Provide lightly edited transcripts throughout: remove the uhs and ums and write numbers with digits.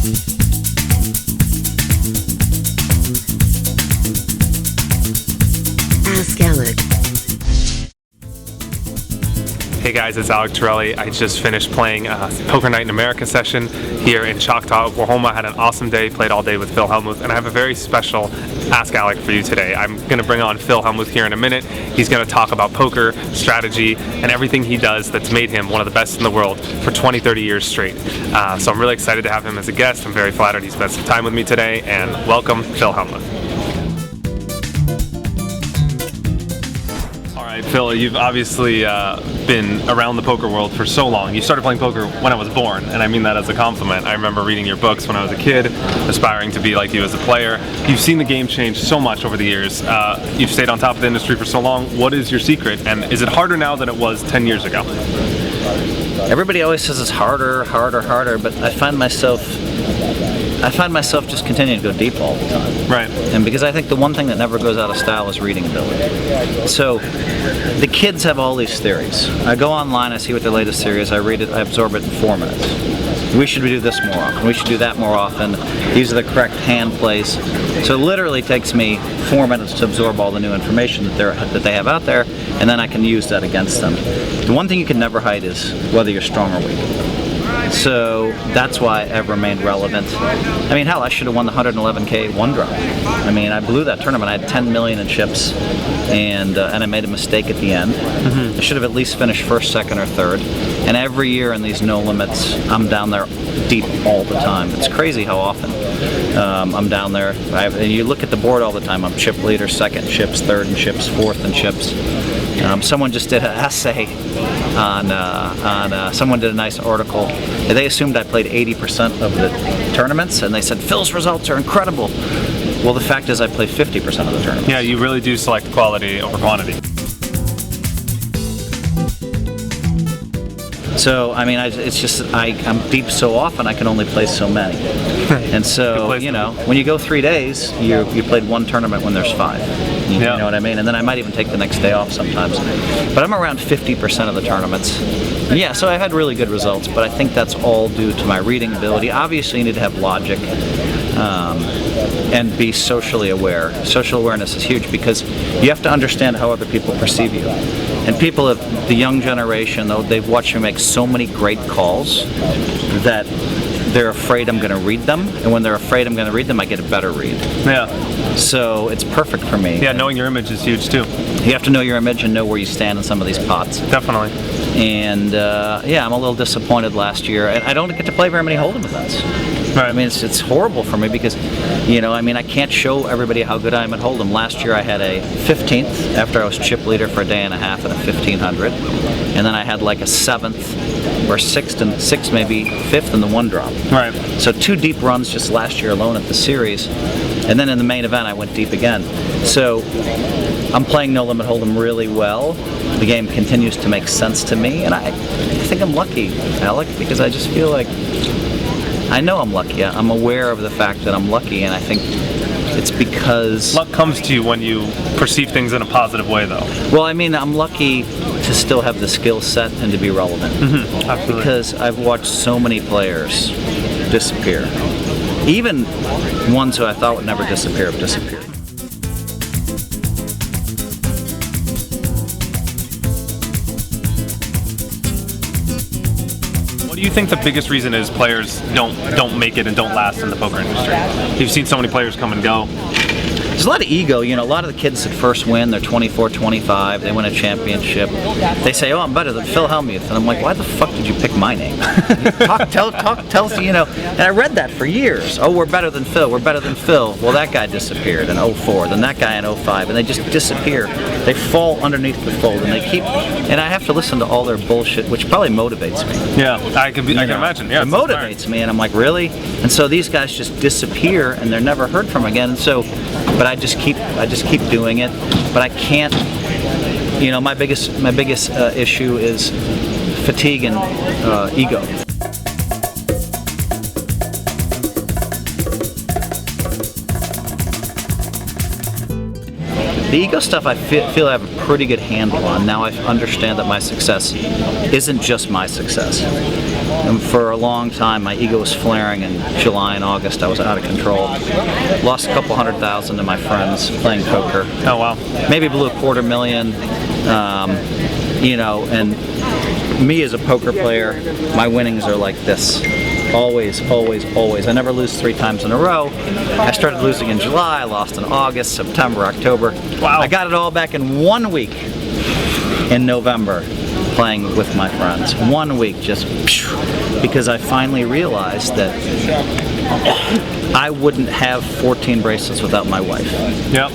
Ask Alec. Hey guys, it's Alec Torelli. I just finished playing a Poker Night in America session here in Choctaw, Oklahoma. I had an awesome day, played all day with Phil Hellmuth, and I have a very special Ask Alec for you today. I'm going to bring on Phil Hellmuth here in a minute. He's going to talk about poker, strategy, and everything he does that's made him one of the best in the world for 20, 30 years straight. So I'm really excited to have him as a guest. I'm very flattered he spent some time with me today, and welcome, Phil Hellmuth. Phil, you've obviously been around the poker world for so long. You started playing poker when I was born, and I mean that as a compliment. I remember reading your books when I was a kid, aspiring to be like you as a player. You've seen the game change so much over the years. You've stayed on top of the industry for so long. What is your secret, and is it harder now than it was 10 years ago? Everybody always says it's harder, but I find myself just continuing to go deep all the time. Right. And because I think the one thing that never goes out of style is reading ability. So the kids have all these theories. I go online, I see what their latest theory is, I read it, I absorb it in 4 minutes. We should do this more often. We should do that more often. These are the correct hand plays. So it literally takes me 4 minutes to absorb all the new information that they have out there, and then I can use that against them. The one thing you can never hide is whether you're strong or weak. So that's why I've remained relevant. I mean, hell, I should have won the 111K one drop. I mean, I blew that tournament. I had 10 million in chips, and I made a mistake at the end. I should have at least finished first, second, or third. And every year in these no limits, I'm down there deep all the time. It's crazy how often I'm down there. And you look at the board all the time. I'm chip leader, second in chips, third in chips, fourth in chips. Someone just did an essay on someone did a nice article. They assumed I played 80% of the tournaments, and they said, Phil's results are incredible. Well, the fact is I play 50% of the tournaments. Yeah, you really do select quality over quantity. So, I mean, it's just, I'm deep so often, I can only play so many. And so, you know, when you go 3 days, you played one tournament when there's 5. You know what I mean? And then I might even take the next day off sometimes. But I'm around 50% of the tournaments. And yeah, so I've had really good results, but I think that's all due to my reading ability. Obviously, you need to have logic and be socially aware. Social awareness is huge because you have to understand how other people perceive you. And people of the young generation, though, they've watched me make so many great calls that they're afraid I'm going to read them, and when they're afraid I'm going to read them, I get a better read. Yeah. So it's perfect for me. Yeah, knowing your image is huge too. You have to know your image and know where you stand in some of these pots. Definitely. And yeah, I'm a little disappointed last year. I don't get to play very many hold'em events. Right. I mean, it's horrible for me because, you know, I mean, I can't show everybody how good I am at hold'em. Last year I had a 15th after I was chip leader for a day and a half at a 1500, and then I had like a 7th or 6th, maybe 5th in the one drop. Right. So 2 deep runs just last year alone at the series, and then in the main event I went deep again. So I'm playing No Limit Hold'em really well. The game continues to make sense to me, and I think I'm lucky, Alec, because I just feel like I know I'm lucky. I'm aware of the fact that I'm lucky, and I think it's because luck comes to you when you perceive things in a positive way, though. Well, I mean, I'm lucky to still have the skill set and to be relevant. Absolutely. Because I've watched so many players disappear. Even ones who I thought would never disappear have disappeared. What do you think the biggest reason is players don't make it and don't last in the poker industry? You've seen so many players come and go. There's a lot of ego, you know, a lot of the kids that first win, they're 24, 25, they win a championship. They say, oh, I'm better than Phil Hellmuth. And I'm like, why the fuck did you pick my name? tell, you know, and I read that for years. Oh, we're better than Phil, we're better than Phil. Well, that guy disappeared in 04, then that guy in 05, and they just disappear. They fall underneath the fold, and they keep, and I have to listen to all their bullshit, which probably motivates me. Yeah, I can imagine. Yeah, it motivates me, and I'm like, really? And so these guys just disappear, and they're never heard from again. And so, but I just keep doing it. But I can't. You know, my biggest issue is fatigue and ego. The ego stuff I feel I have a pretty good handle on. Now I understand that my success isn't just my success. And for a long time, my ego was flaring. In July and August, I was out of control. Lost a couple $100,000 to my friends playing poker. Oh wow. Maybe blew $250,000. And me as a poker player, my winnings are like this. Always, always, always. I never lose 3 times in a row. I started losing in July, I lost in August, September, October. Wow. I got it all back in 1 week in November, playing with my friends. 1 week, just because I finally realized that I wouldn't have 14 bracelets without my wife. Yep.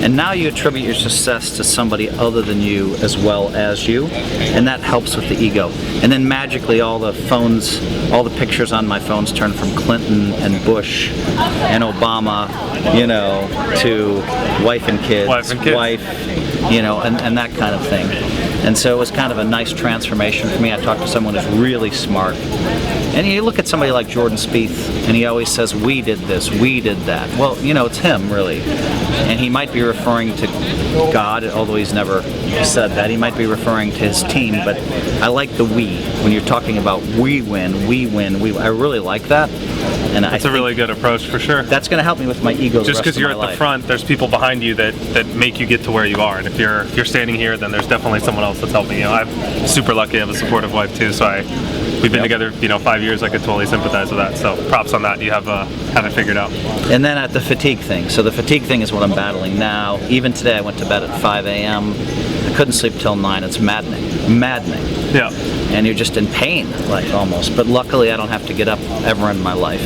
And now you attribute your success to somebody other than you as well as you, and that helps with the ego. And then magically all the pictures on my phones turn from Clinton and Bush and Obama, to wife and kids, and that kind of thing. And so it was kind of a nice transformation for me. I talked to someone who's really smart. And you look at somebody like Jordan Spieth, and he always says, we did this, we did that. Well, it's him, really. And he might be referring to God, although he's never said that. He might be referring to his team, but I like the we. When you're talking about we win, we win, I really like that. And that's a really good approach for sure. That's going to help me with my ego. Just because you're at the front, there's people behind you that make you get to where you are. And if you're standing here, then there's definitely someone else that's helping you. I'm super lucky. I have a supportive wife too, so we've been together, 5 years. I could totally sympathize with that. So props on that. You have it figured out. And then at the fatigue thing. So the fatigue thing is what I'm battling now. Even today, I went to bed at 5 a.m. I couldn't sleep till 9. It's maddening. Yeah. And you're just in pain, like almost. But luckily, I don't have to get up ever in my life.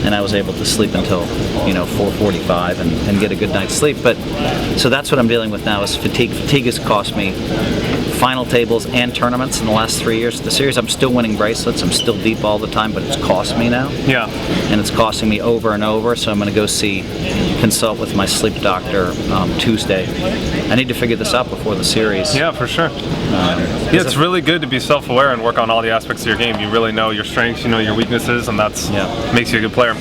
And I was able to sleep until 4:45 and get a good night's sleep. But so that's what I'm dealing with now is fatigue. Fatigue has cost me final tables and tournaments in the last 3 years of the series. I'm still winning bracelets. I'm still deep all the time, but it's cost me now. Yeah. And it's costing me over and over. So I'm going to go consult with my sleep doctor Tuesday. I need to figure this out before the series. Yeah, for sure. It's really good to be self-aware and work on all the aspects of your game. You really know your strengths, you know your weaknesses, and that's makes you a good player.